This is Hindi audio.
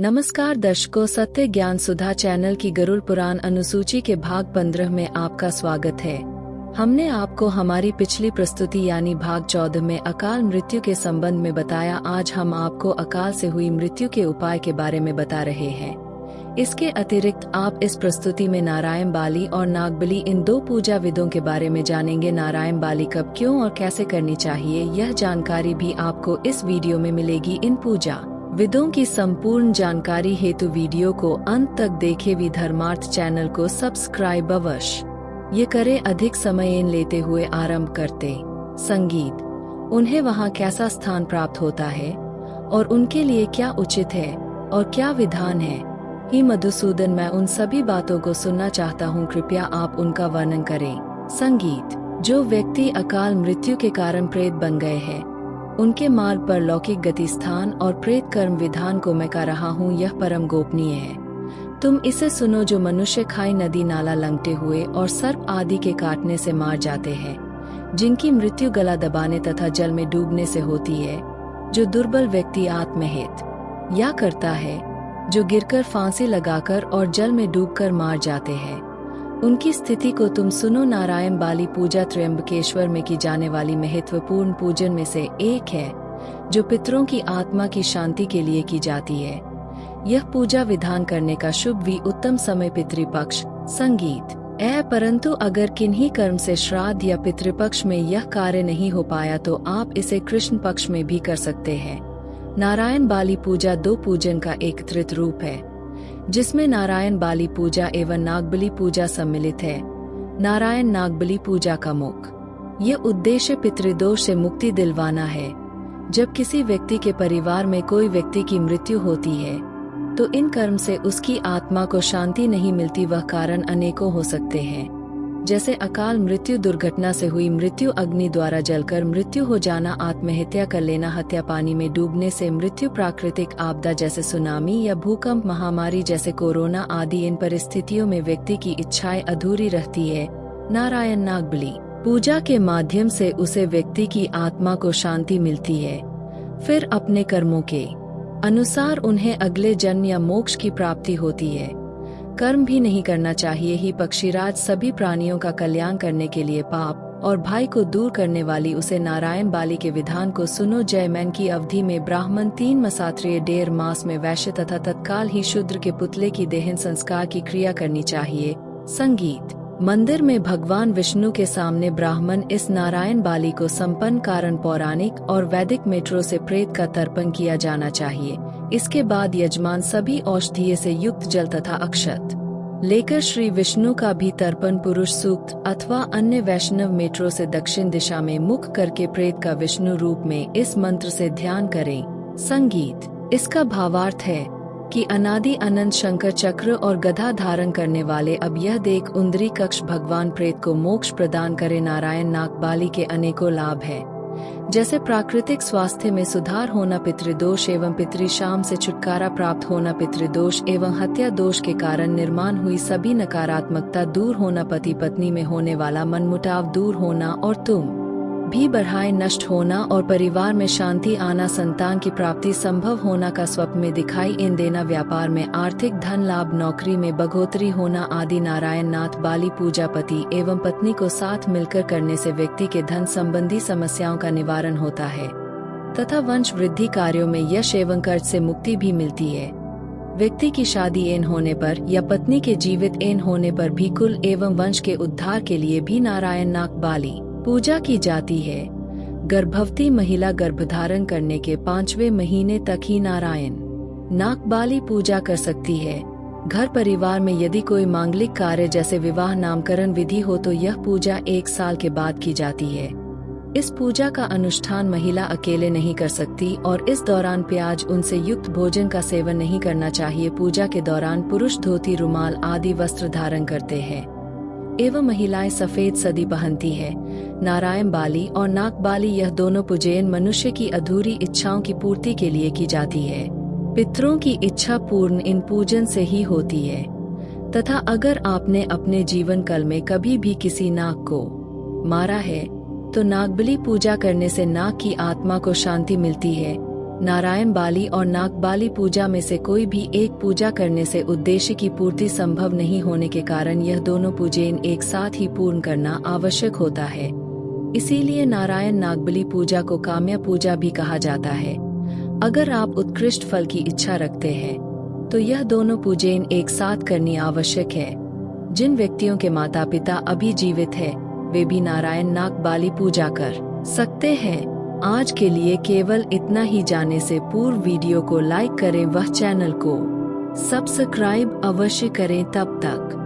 नमस्कार दर्शकों, सत्य ज्ञान सुधा चैनल की गरुड़ पुराण अनुसूची के भाग 15 में आपका स्वागत है। हमने आपको हमारी पिछली प्रस्तुति यानी भाग 14 में अकाल मृत्यु के संबंध में बताया। आज हम आपको अकाल से हुई मृत्यु के उपाय के बारे में बता रहे हैं। इसके अतिरिक्त आप इस प्रस्तुति में नारायण बाली और नागबली इन दो पूजा विधों के बारे में जानेंगे। नारायण बाली कब, क्यों और कैसे करनी चाहिए, यह जानकारी भी आपको इस वीडियो में मिलेगी। इन पूजा विधों की संपूर्ण जानकारी हेतु वीडियो को अंत तक देखे। धर्मार्थ चैनल को सब्सक्राइब अवश्य ये करें। अधिक समय इन लेते हुए आरंभ करते। संगीत, उन्हें वहाँ कैसा स्थान प्राप्त होता है और उनके लिए क्या उचित है और क्या विधान है। ही मधुसूदन, मैं उन सभी बातों को सुनना चाहता हूँ, कृपया आप उनका वर्णन करें। संगीत, जो व्यक्ति अकाल मृत्यु के कारण प्रेत बन गए हैं, उनके मार्ग पर लौकिक गति स्थान और प्रेत कर्म विधान को मैं कह रहा हूँ। यह परम गोपनीय है। तुम इसे सुनो। जो मनुष्य खाई, नदी, नाला लंघते हुए और सर्प आदि के काटने से मार जाते हैं, जिनकी मृत्यु गला दबाने तथा जल में डूबने से होती है, जो दुर्बल व्यक्ति आत्महित या करता है, जो गिरकर फांसी लगाकर और जल में डूबकर मार जाते हैं, उनकी स्थिति को तुम सुनो। नारायण बाली पूजा त्र्यंबकेश्वर में की जाने वाली महत्वपूर्ण पूजन में से एक है, जो पितरों की आत्मा की शांति के लिए की जाती है। यह पूजा विधान करने का शुभ व उत्तम समय पितृपक्ष। संगीत, परंतु अगर किन्हीं कर्म से श्राद्ध या पितृपक्ष में यह कार्य नहीं हो पाया तो आप इसे कृष्ण पक्ष में भी कर सकते हैं। नारायण बाली पूजा दो पूजन का एकत्रित रूप है, जिसमें नारायण बाली पूजा एवं नागबली पूजा सम्मिलित है। नारायण नागबली पूजा का मुख्य ये उद्देश्य पितृदोष से मुक्ति दिलवाना है। जब किसी व्यक्ति के परिवार में कोई व्यक्ति की मृत्यु होती है तो इन कर्म से उसकी आत्मा को शांति नहीं मिलती। वह कारण अनेकों हो सकते हैं, जैसे अकाल मृत्यु, दुर्घटना से हुई मृत्यु, अग्नि द्वारा जलकर मृत्यु हो जाना, आत्महत्या कर लेना, हत्या, पानी में डूबने से मृत्यु, प्राकृतिक आपदा जैसे सुनामी या भूकंप, महामारी जैसे कोरोना आदि। इन परिस्थितियों में व्यक्ति की इच्छाएं अधूरी रहती है। नारायण नागबली पूजा के माध्यम से उसे व्यक्ति की आत्मा को शांति मिलती है। फिर अपने कर्मों के अनुसार उन्हें अगले जन्म या मोक्ष की प्राप्ति होती है। कर्म भी नहीं करना चाहिए। ही पक्षीराज, सभी प्राणियों का कल्याण करने के लिए पाप और भय को दूर करने वाली उसे नारायण बाली के विधान को सुनो। जयमैन की अवधि में ब्राह्मण 3 मास, क्षत्रिय 1.5 मास में वैश्य तथा तत्काल ही शूद्र के पुतले की देहन संस्कार की क्रिया करनी चाहिए। संगीत, मंदिर में भगवान विष्णु के सामने ब्राह्मण इस नारायण बाली को संपन्न कारण पौराणिक और वैदिक मेट्रो से प्रेत का तर्पण किया जाना चाहिए। इसके बाद यजमान सभी औषधीय से युक्त जल तथा अक्षत लेकर श्री विष्णु का भी तर्पण पुरुष सूक्त अथवा अन्य वैष्णव मेट्रो से दक्षिण दिशा में मुख करके प्रेत का विष्णु रूप में इस मंत्र से ध्यान करें। संगीत, इसका भावार्थ है कि अनादि अनंत शंकर चक्र और गदा धारण करने वाले अब यह देख उंदरी कक्ष भगवान प्रेत को मोक्ष प्रदान करे। नारायण नागबाली के अनेकों लाभ है, जैसे प्राकृतिक स्वास्थ्य में सुधार होना, पितृदोष एवं पितृशाम से छुटकारा प्राप्त होना, पितृदोष एवं हत्या दोष के कारण निर्माण हुई सभी नकारात्मकता दूर होना, पति पत्नी में होने वाला मनमुटाव दूर होना और तुम भी बढ़ाए नष्ट होना और परिवार में शांति आना, संतान की प्राप्ति संभव होना का स्वप्न में दिखाई इन देना, व्यापार में आर्थिक धन लाभ, नौकरी में बढ़ोतरी होना आदि। नारायण नाथ बाली पूजा पति एवं पत्नी को साथ मिलकर करने से व्यक्ति के धन संबंधी समस्याओं का निवारण होता है तथा वंश वृद्धि कार्यों में यश एवं कर्ज से मुक्ति भी मिलती है। व्यक्ति की शादी एन होने पर या पत्नी के जीवित एन होने पर भी कुल एवं वंश के उद्धार के लिए भी नारायण नाग बाली पूजा की जाती है। गर्भवती महिला गर्भधारण करने के 5वें महीने तक ही नारायण नागबाली पूजा कर सकती है। घर परिवार में यदि कोई मांगलिक कार्य जैसे विवाह, नामकरण विधि हो तो यह पूजा 1 साल के बाद की जाती है। इस पूजा का अनुष्ठान महिला अकेले नहीं कर सकती और इस दौरान प्याज, उनसे युक्त भोजन का सेवन नहीं करना चाहिए। पूजा के दौरान पुरुष धोती, रुमाल आदि वस्त्र धारण करते हैं एवं महिलाएं सफेद सदी पहनती है। नारायण बाली और नागबाली यह दोनों पूजन मनुष्य की अधूरी इच्छाओं की पूर्ति के लिए की जाती है। पितरों की इच्छा पूर्ण इन पूजन से ही होती है तथा अगर आपने अपने जीवन काल में कभी भी किसी नाग को मारा है तो नागबली पूजा करने से नाग की आत्मा को शांति मिलती है। नारायण बाली और नागबाली पूजा में से कोई भी एक पूजा करने से उद्देश्य की पूर्ति संभव नहीं होने के कारण यह दोनों पूजन एक साथ ही पूर्ण करना आवश्यक होता है। इसीलिए नारायण नागबली पूजा को काम्या पूजा भी कहा जाता है। अगर आप उत्कृष्ट फल की इच्छा रखते हैं तो यह दोनों पूजन एक साथ करनी आवश्यक है। जिन व्यक्तियों के माता पिता अभी जीवित है वे भी नारायण नागबाली पूजा कर सकते हैं। आज के लिए केवल इतना ही। जाने से पूर्व वीडियो को लाइक करें, वह चैनल को सब्सक्राइब अवश्य करें। तब तक